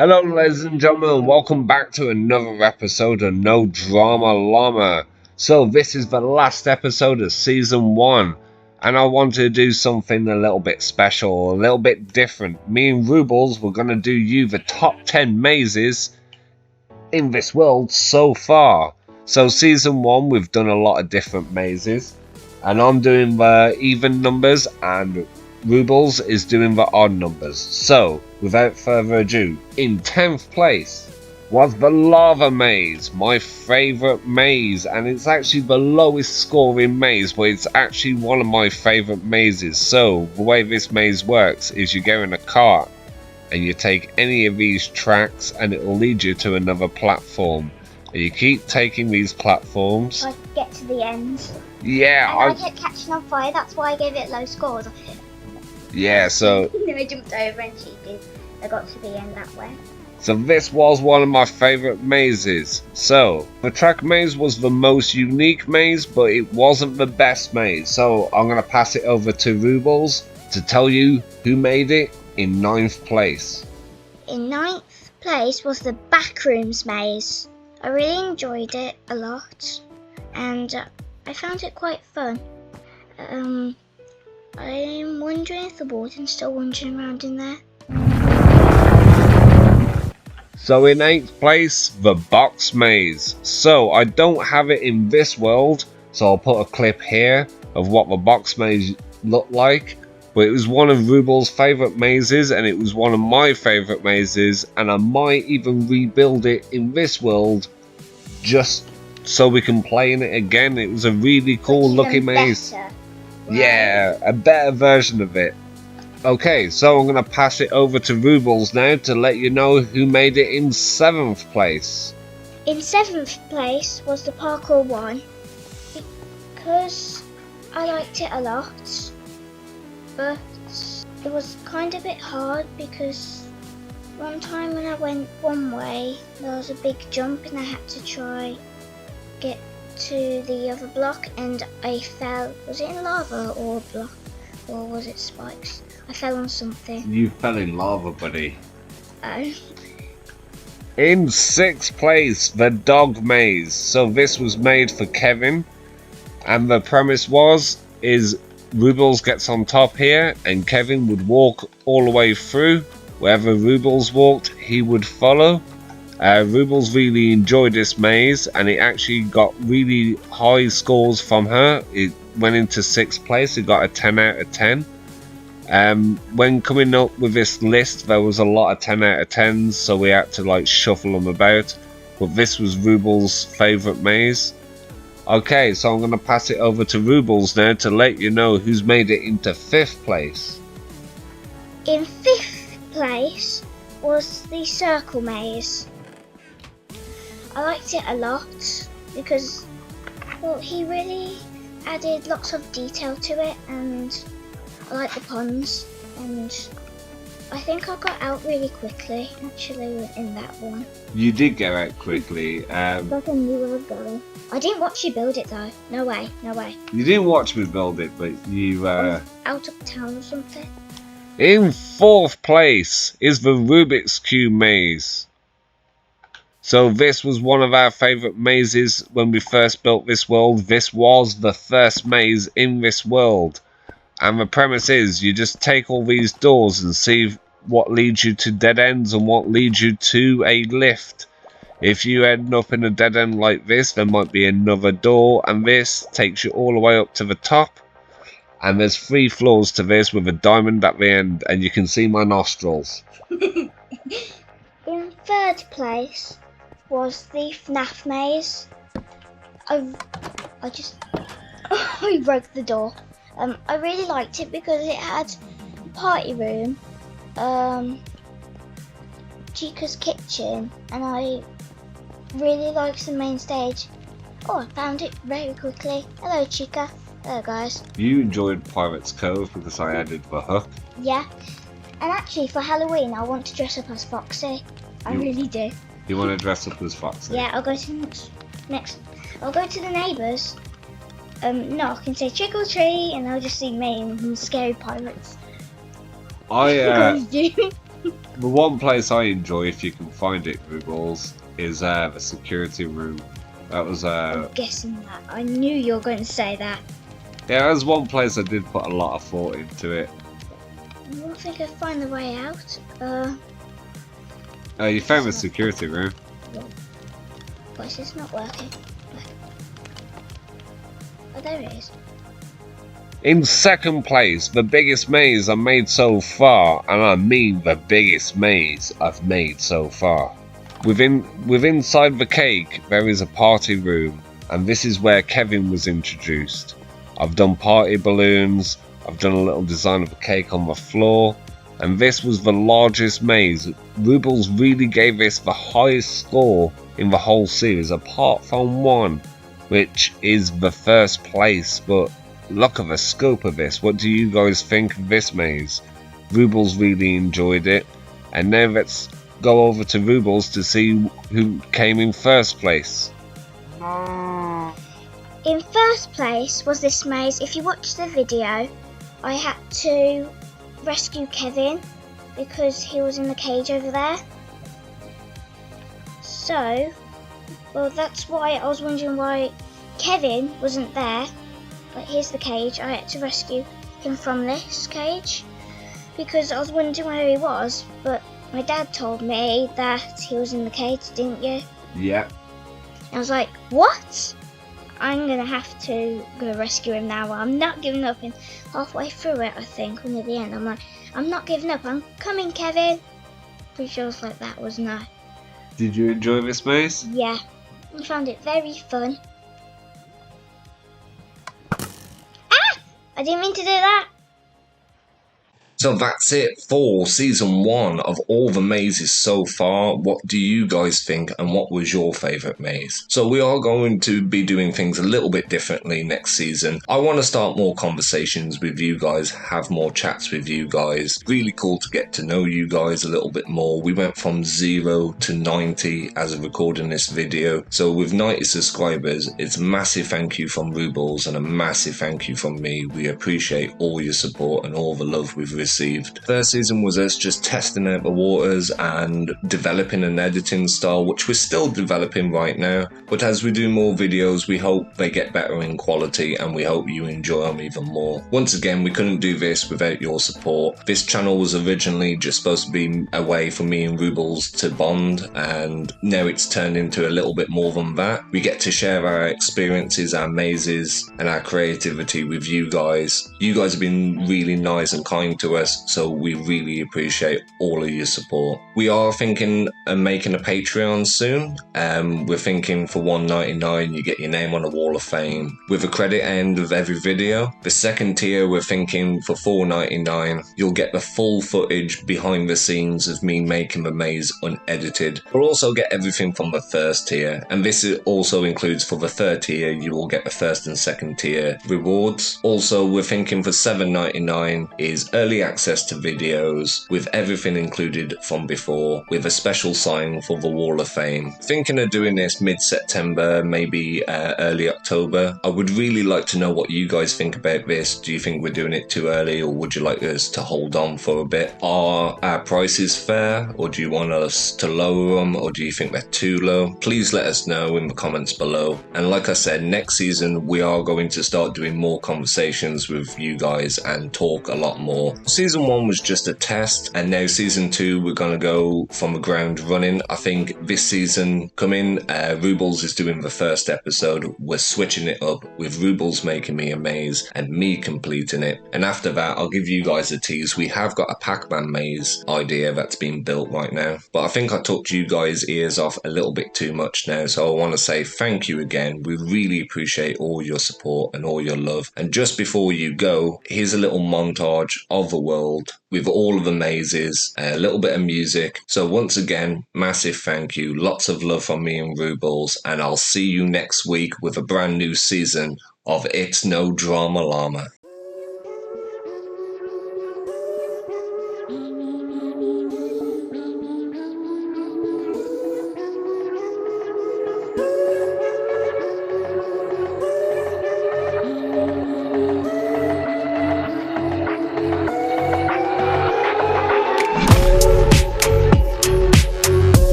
Hello ladies and gentlemen, welcome back to another episode of No Drama Llama. So this is the last episode of season 1 and I wanted to do something a little bit special, a little bit different. Me and ROOBLES were going to do you the top 10 mazes in this world so far. So season 1 we've done a lot of different mazes and I'm doing the even numbers and ROOBLES is doing the odd numbers. So, without further ado, in 10th place was the Lava Maze, my favourite maze, and it's actually the lowest scoring maze, but it's actually one of my favourite mazes. So, the way this maze works is you go in a cart and you take any of these tracks and it will lead you to another platform. And you keep taking these platforms. I get to the end. Yeah, and I kept catching on fire, that's why I gave it low scores. Yeah, so I jumped over and cheated. I got to the end that way. So this was one of my favourite mazes. So, the track maze was the most unique maze, but it wasn't the best maze. So, I'm going to pass it over to ROOBLES to tell you who made it in 9th place. In 9th place was the Backrooms Maze. I really enjoyed it a lot. And I found it quite fun. I'm wondering if the warden's still wandering around in there. So in 8th place, the Box Maze. So I don't have it in this world, so I'll put a clip here of what the Box Maze looked like. But it was one of ROOBLES' favourite mazes, and it was one of my favourite mazes, and I might even rebuild it in this world just so we can play in it again. It was a really cool looking maze. Better. Yeah, a better version of it. Okay, so I'm going to pass it over to ROOBLES now to let you know who made it in 7th place. In 7th place was the Parkour one, because I liked it a lot, but it was kind of a bit hard because one time when I went one way there was a big jump and I had to try get to the other block and I fell. Was it in lava or a block, or was it spikes? I fell on something. You fell in lava, buddy. Oh. In 6th place, the Dog Maze. So this was made for Kevin, and the premise is ROOBLES gets on top here and Kevin would walk all the way through. Wherever ROOBLES walked, he would follow. ROOBLES really enjoyed this maze and it actually got really high scores from her. It went into 6th place, it got a 10 out of 10. When coming up with this list there was a lot of 10 out of 10s, so we had to like shuffle them about. But this was ROOBLES' favourite maze. Okay, so I'm going to pass it over to ROOBLES now to let you know who's made it into 5th place. In 5th place was the Circle Maze. I liked it a lot because, well, he really added lots of detail to it and I like the puns, and I think I got out really quickly actually in that one. You did get out quickly. Like I knew where I was going. I didn't watch you build it though. No way, no way. You didn't watch me build it, but you out of town or something. In 4th place is the Rubik's Cube Maze. So this was one of our favourite mazes when we first built this world. This was the first maze in this world. And the premise is you just take all these doors and see what leads you to dead ends and what leads you to a lift. If you end up in a dead end like this, there might be another door, and this takes you all the way up to the top. And there's 3 floors to this with a diamond at the end, and you can see my nostrils. In 3rd place was the FNAF Maze. I broke the door. I really liked it because it had a party room, Chica's kitchen, and I really liked the main stage. Oh, I found it very quickly. Hello, Chica. Hello, guys. You enjoyed Pirate's Cove because I added the hook. Yeah, and actually for Halloween I want to dress up as Foxy. I really do. You want to dress up as Foxy? Yeah, I'll go to next. I'll go to the neighbours, knock and say trick or treat, and they'll just see me and scary pirates. The one place I enjoy, if you can find it, ROOBLES, is the security room. That was I'm guessing that. I knew you were going to say that. yeah, that was one place I did put a lot of thought into it. I don't think I find the way out. You found the security room. Why is this not working? Oh, there it is. In second place, the biggest maze I've made so far, and I mean the biggest maze I've made so far. Inside the cake, there is a party room, and this is where Kevin was introduced. I've done party balloons, I've done a little design of a cake on the floor, and this was the largest maze. ROOBLES really gave this the highest score in the whole series, apart from one, which is the first place. But look at the scope of this. What do you guys think of this maze? ROOBLES really enjoyed it, and now let's go over to ROOBLES to see who came in first place. In first place was this maze. If you watch the video, I had to rescue Kevin because he was in the cage over there. So, well, that's why I was wondering why Kevin wasn't there. But here's the cage. I had to rescue him from this cage because I was wondering where he was. But my dad told me that he was in the cage, didn't you? Yeah. I was like, what? I'm gonna have to go rescue him now. I'm not giving up. And halfway through it, I think, or near the end, I'm like, I'm not giving up. I'm coming, Kevin. Pretty sure it was like that, wasn't I? Did you enjoy this maze? Yeah, I found it very fun. Ah! I didn't mean to do that. So that's it for season 1 of all the mazes so far. What do you guys think, and what was your favourite maze? So we are going to be doing things a little bit differently next season. I want to start more conversations with you guys, have more chats with you guys. Really cool to get to know you guys a little bit more. We went from 0 to 90 as of recording this video. So with 90 subscribers, it's a massive thank you from ROOBLES and a massive thank you from me. We appreciate all your support and all the love we've received. First season was us just testing out the waters and developing an editing style, which we're still developing right now. But as we do more videos, we hope they get better in quality, and we hope you enjoy them even more. Once again, we couldn't do this without your support. This channel was originally just supposed to be a way for me and ROOBLES to bond, and now it's turned into a little bit more than that. We get to share our experiences, our mazes, and our creativity with you guys. You guys have been really nice and kind to us, so we really appreciate all of your support. We are thinking of making a Patreon soon. We're thinking for $1.99 you get your name on a wall of fame with a credit end of every video. The second tier, we're thinking for $4.99 you'll get the full footage behind the scenes of me making the maze unedited. We'll also get everything from the first tier, and this also includes for the third tier you will get the first and second tier rewards. Also, we're thinking for $7.99 is early access to videos with everything included from before, with a special sign for the wall of fame. Thinking of doing this mid-September, maybe early October. I would really like to know what you guys think about this. Do you think we're doing it too early, or would you like us to hold on for a bit? Are our prices fair, or do you want us to lower them, or do you think they're too low? Please let us know in the comments below. And like I said, next season we are going to start doing more conversations with you guys and talk a lot more. Season 1 was just a test, and now season 2 we're going to go from the ground running. I think this season coming, ROOBLES is doing the first episode. We're switching it up with ROOBLES making me a maze and me completing it. And after that, I'll give you guys a tease. We have got a Pac-Man maze idea that's being built right now, but I think I talked you guys' ears off a little bit too much now, so I want to say thank you again. We really appreciate all your support and all your love. And just before you go, here's a little montage of the world with all of the mazes, a little bit of music. So once again, massive thank you, lots of love from me and ROOBLES, and I'll see you next week with a brand new season of It's No Drama Llama.